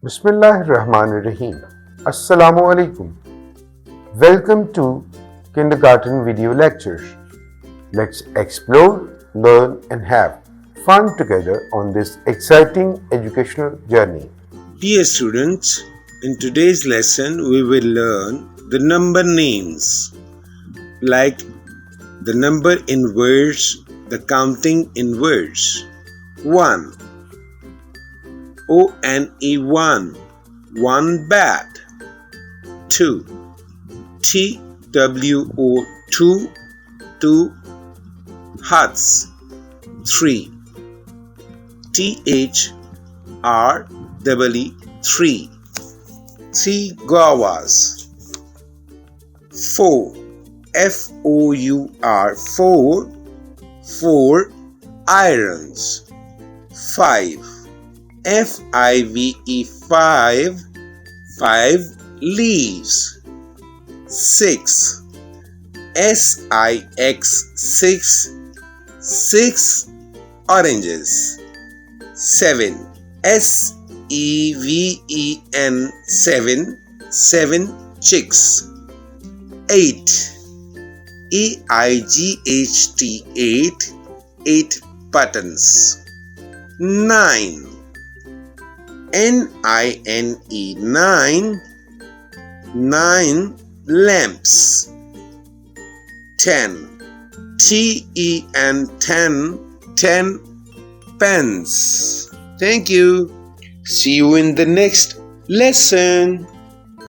Bismillahirrahmanirrahim. Assalamu alaikum. Welcome to Kindergarten Video Lectures. Let's explore, learn, and have fun together on this exciting educational journey. Dear students, in today's lesson we will learn the number names like the number in words, the counting in words. 1. O-N-E 1 bat. 2. T-W-O 2 huts. 3. T-H-R-E-E 3 guavas. 4. F-O-U-R 4 irons. 5. F-I-V-E 5 leaves. 6. S-I-X 6 oranges. 7. S-E-V-E-N 7 chicks. 8. E-I-G-H-T 8 buttons. 9. N-I-N-E 9 lamps. 10. T-E-N 10 pens. Thank you. See you in the next lesson.